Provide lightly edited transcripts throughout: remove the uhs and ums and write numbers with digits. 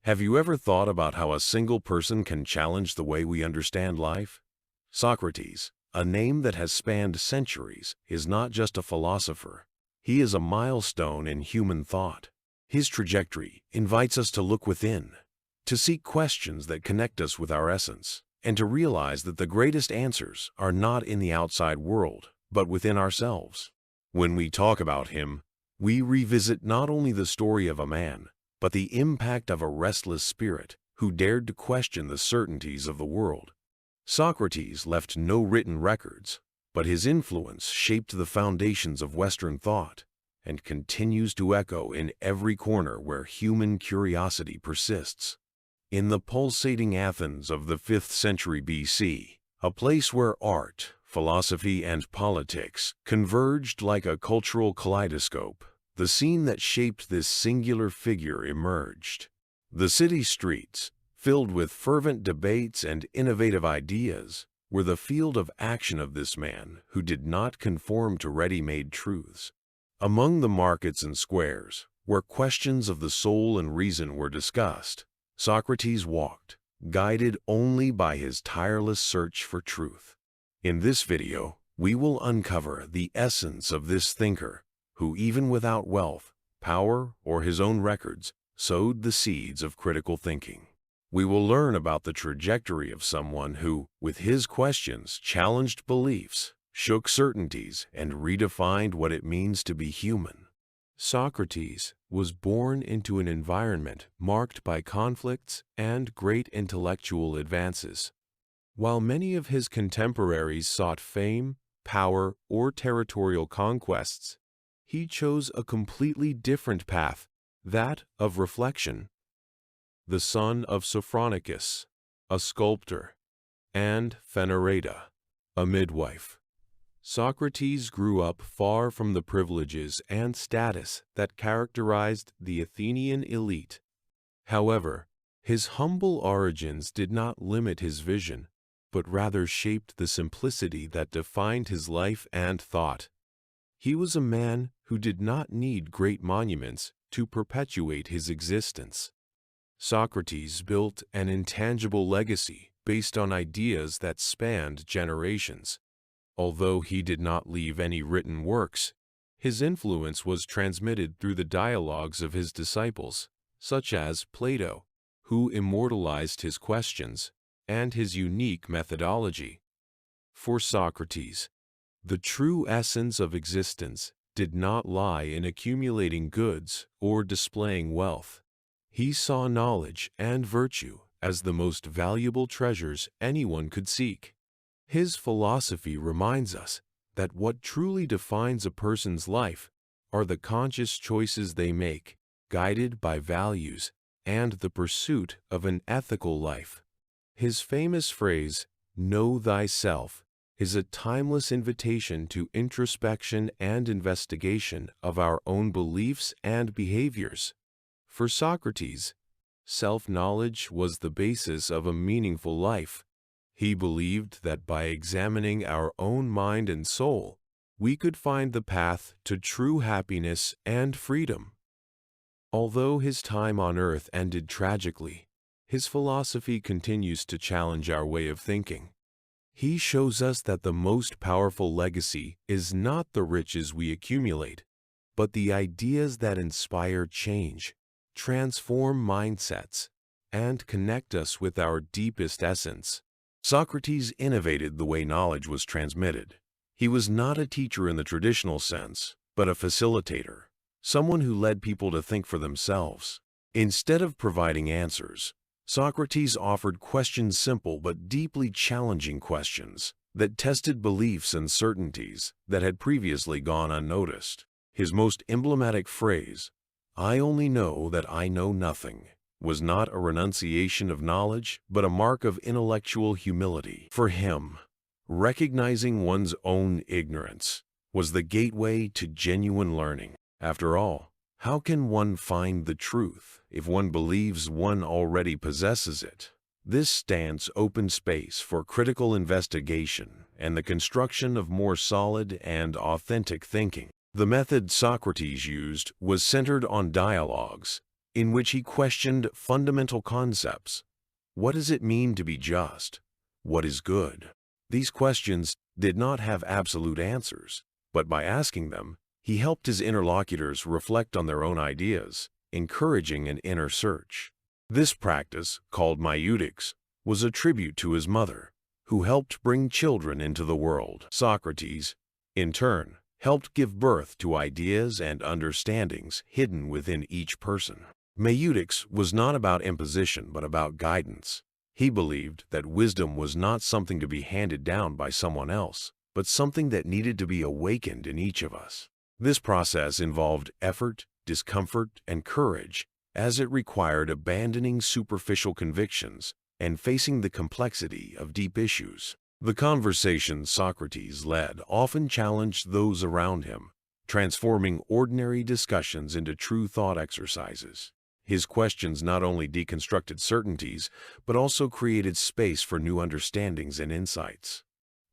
Have you ever thought about how a single person can challenge the way we understand life? Socrates, a name that has spanned centuries, is not just a philosopher. He is a milestone in human thought. His trajectory invites us to look within, to seek questions that connect us with our essence, and to realize that the greatest answers are not in the outside world, but within ourselves. When we talk about him, we revisit not only the story of a man, but the impact of a restless spirit who dared to question the certainties of the world. Socrates left no written records, but his influence shaped the foundations of Western thought and continues to echo in every corner where human curiosity persists. In the pulsating Athens of the 5th century BC, a place where art, philosophy, and politics converged like a cultural kaleidoscope, the scene that shaped this singular figure emerged. The city streets, filled with fervent debates and innovative ideas, were the field of action of this man who did not conform to ready-made truths. Among the markets and squares, where questions of the soul and reason were discussed, Socrates walked, guided only by his tireless search for truth. In this video, we will uncover the essence of this thinker, who even without wealth, power, or his own records, sowed the seeds of critical thinking. We will learn about the trajectory of someone who, with his questions, challenged beliefs, shook certainties, and redefined what it means to be human. Socrates was born into an environment marked by conflicts and great intellectual advances. While many of his contemporaries sought fame, power, or territorial conquests, he chose a completely different path, that of reflection. The son of Socrates, a sculptor, and Phanerata, a midwife, Socrates grew up far from the privileges and status that characterized the Athenian elite. However, his humble origins did not limit his vision, but rather shaped the simplicity that defined his life and thought. He was a man who did not need great monuments to perpetuate his existence. Socrates built an intangible legacy based on ideas that spanned generations. Although he did not leave any written works, his influence was transmitted through the dialogues of his disciples, such as Plato, who immortalized his questions and his unique methodology. For Socrates, the true essence of existence did not lie in accumulating goods or displaying wealth. He saw knowledge and virtue as the most valuable treasures anyone could seek. His philosophy reminds us that what truly defines a person's life are the conscious choices they make, guided by values and the pursuit of an ethical life. His famous phrase, "Know thyself," is a timeless invitation to introspection and investigation of our own beliefs and behaviors. For Socrates, self-knowledge was the basis of a meaningful life. He believed that by examining our own mind and soul, we could find the path to true happiness and freedom. Although his time on earth ended tragically, his philosophy continues to challenge our way of thinking. He shows us that the most powerful legacy is not the riches we accumulate, but the ideas that inspire change, transform mindsets, and connect us with our deepest essence. Socrates innovated the way knowledge was transmitted. He was not a teacher in the traditional sense, but a facilitator, someone who led people to think for themselves. Instead of providing answers, Socrates offered simple but deeply challenging questions that tested beliefs and certainties that had previously gone unnoticed. His most emblematic phrase, "I only know that I know nothing," was not a renunciation of knowledge, but a mark of intellectual humility. For him, recognizing one's own ignorance was the gateway to genuine learning. After all, how can one find the truth if one believes one already possesses it? This stance opened space for critical investigation and the construction of more solid and authentic thinking. The method Socrates used was centered on dialogues, in which he questioned fundamental concepts. What does it mean to be just? What is good? These questions did not have absolute answers, but by asking them, he helped his interlocutors reflect on their own ideas, encouraging an inner search. This practice, called maieutic, was a tribute to his mother, who helped bring children into the world. Socrates, in turn, helped give birth to ideas and understandings hidden within each person. Maieutic was not about imposition but about guidance. He believed that wisdom was not something to be handed down by someone else, but something that needed to be awakened in each of us. This process involved effort, discomfort, and courage, as it required abandoning superficial convictions and facing the complexity of deep issues. The conversations Socrates led often challenged those around him, transforming ordinary discussions into true thought exercises. His questions not only deconstructed certainties, but also created space for new understandings and insights.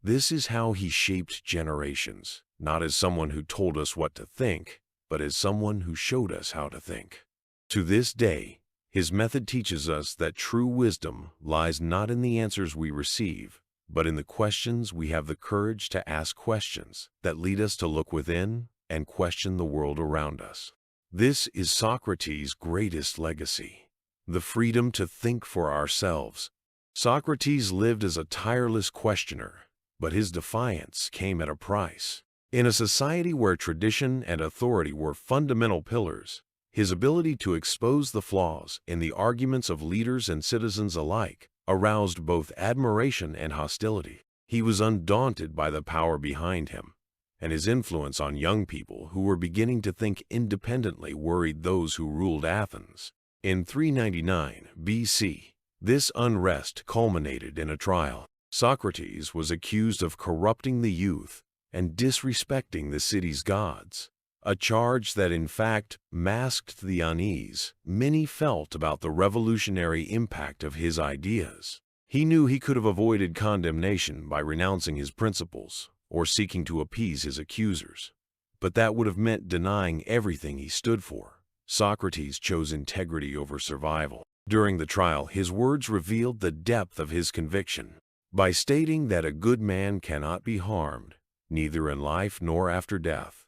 This is how he shaped generations, not as someone who told us what to think, but as someone who showed us how to think. To this day, his method teaches us that true wisdom lies not in the answers we receive, but in the questions we have the courage to ask, questions that lead us to look within and question the world around us. This is Socrates' greatest legacy, the freedom to think for ourselves. Socrates lived as a tireless questioner, but his defiance came at a price. In a society where tradition and authority were fundamental pillars, his ability to expose the flaws in the arguments of leaders and citizens alike aroused both admiration and hostility. He was undaunted by the power behind him, and his influence on young people who were beginning to think independently worried those who ruled Athens. In 399 BC, this unrest culminated in a trial. Socrates was accused of corrupting the youth and disrespecting the city's gods, a charge that in fact masked the unease many felt about the revolutionary impact of his ideas. He knew he could have avoided condemnation by renouncing his principles or seeking to appease his accusers, but that would have meant denying everything he stood for. Socrates chose integrity over survival. During the trial, his words revealed the depth of his conviction. By stating that a good man cannot be harmed, neither in life nor after death,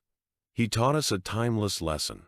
he taught us a timeless lesson.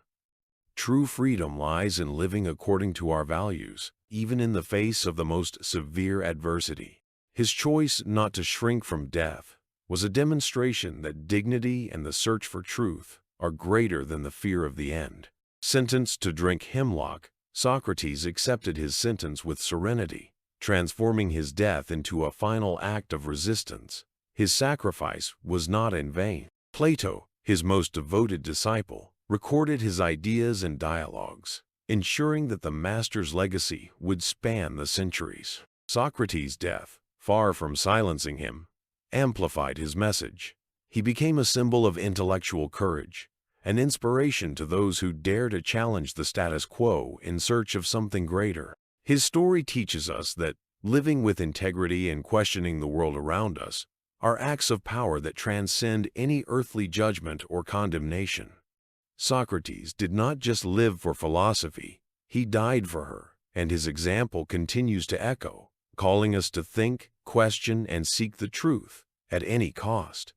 True freedom lies in living according to our values, even in the face of the most severe adversity. His choice not to shrink from death was a demonstration that dignity and the search for truth are greater than the fear of the end. Sentenced to drink hemlock, Socrates accepted his sentence with serenity, transforming his death into a final act of resistance. His sacrifice was not in vain. Plato, his most devoted disciple, recorded his ideas and dialogues, ensuring that the master's legacy would span the centuries. Socrates' death, far from silencing him, amplified his message. He became a symbol of intellectual courage, an inspiration to those who dare to challenge the status quo in search of something greater. His story teaches us that living with integrity and questioning the world around us are acts of power that transcend any earthly judgment or condemnation. Socrates did not just live for philosophy, he died for her, and his example continues to echo, calling us to think, question, and seek the truth at any cost.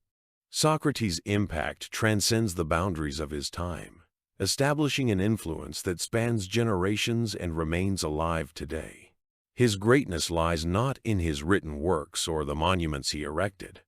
Socrates' impact transcends the boundaries of his time, establishing an influence that spans generations and remains alive today. His greatness lies not in his written works or the monuments he erected,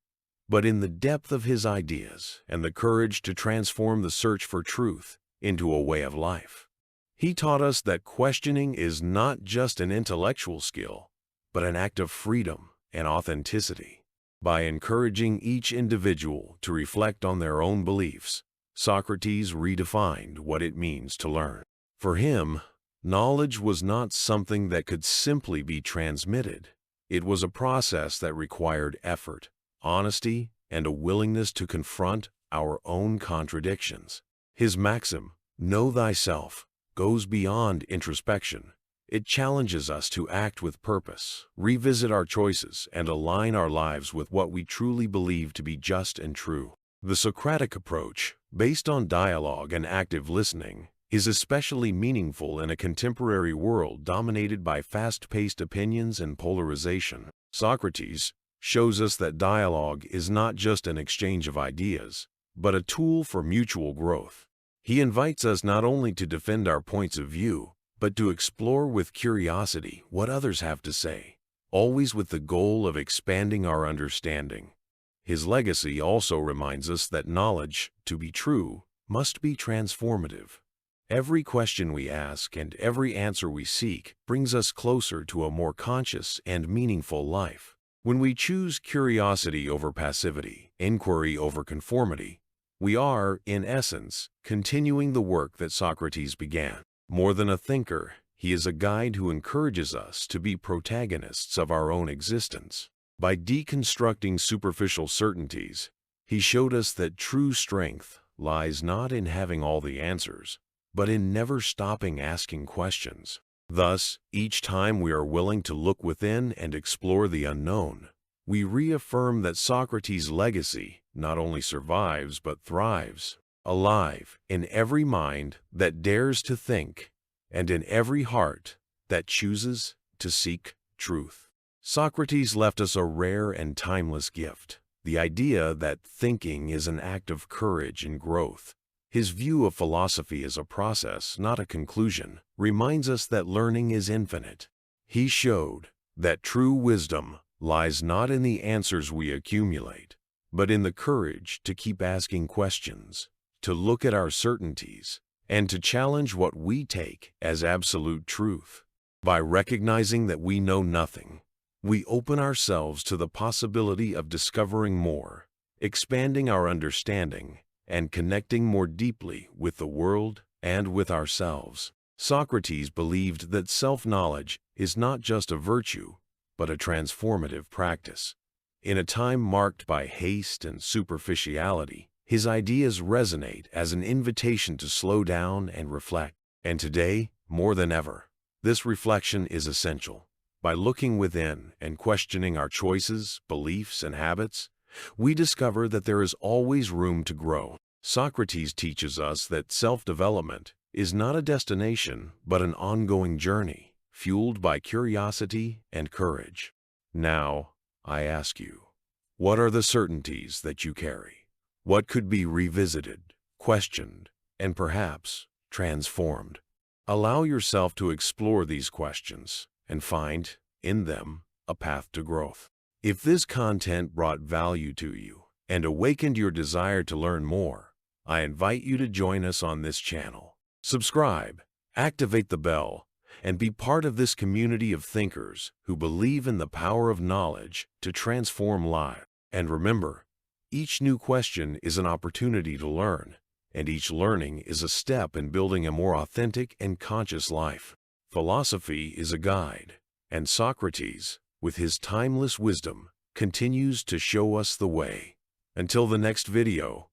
but in the depth of his ideas and the courage to transform the search for truth into a way of life. He taught us that questioning is not just an intellectual skill, but an act of freedom and authenticity. By encouraging each individual to reflect on their own beliefs, Socrates redefined what it means to learn. For him, knowledge was not something that could simply be transmitted. It was a process that required effort, honesty, and a willingness to confront our own contradictions. His maxim, "Know thyself," goes beyond introspection. It challenges us to act with purpose, revisit our choices, and align our lives with what we truly believe to be just and true. The Socratic approach, based on dialogue and active listening, is especially meaningful in a contemporary world dominated by fast-paced opinions and polarization. Socrates shows us that dialogue is not just an exchange of ideas, but a tool for mutual growth. He invites us not only to defend our points of view, but to explore with curiosity what others have to say, always with the goal of expanding our understanding. His legacy also reminds us that knowledge, to be true, must be transformative. Every question we ask and every answer we seek brings us closer to a more conscious and meaningful life. When we choose curiosity over passivity, inquiry over conformity, we are, in essence, continuing the work that Socrates began. More than a thinker, he is a guide who encourages us to be protagonists of our own existence. By deconstructing superficial certainties, he showed us that true strength lies not in having all the answers, but in never stopping asking questions. Thus, each time we are willing to look within and explore the unknown, we reaffirm that Socrates' legacy not only survives but thrives, alive in every mind that dares to think and in every heart that chooses to seek truth. Socrates left us a rare and timeless gift, the idea that thinking is an act of courage and growth. His view of philosophy as a process, not a conclusion, reminds us that learning is infinite. He showed that true wisdom lies not in the answers we accumulate, but in the courage to keep asking questions, to look at our certainties, and to challenge what we take as absolute truth. By recognizing that we know nothing, we open ourselves to the possibility of discovering more, expanding our understanding, and connecting more deeply with the world and with ourselves. Socrates believed that self-knowledge is not just a virtue, but a transformative practice. In a time marked by haste and superficiality, his ideas resonate as an invitation to slow down and reflect. And today, more than ever, this reflection is essential. By looking within and questioning our choices, beliefs, and habits, we discover that there is always room to grow. Socrates teaches us that self-development is not a destination, but an ongoing journey, fueled by curiosity and courage. Now, I ask you, what are the certainties that you carry? What could be revisited, questioned, and perhaps transformed? Allow yourself to explore these questions and find, in them, a path to growth. If this content brought value to you and awakened your desire to learn more, I invite you to join us on this channel. Subscribe, activate the bell, and be part of this community of thinkers who believe in the power of knowledge to transform lives. And remember, each new question is an opportunity to learn, and each learning is a step in building a more authentic and conscious life. Philosophy is a guide, and Socrates, with his timeless wisdom, continues to show us the way. Until the next video,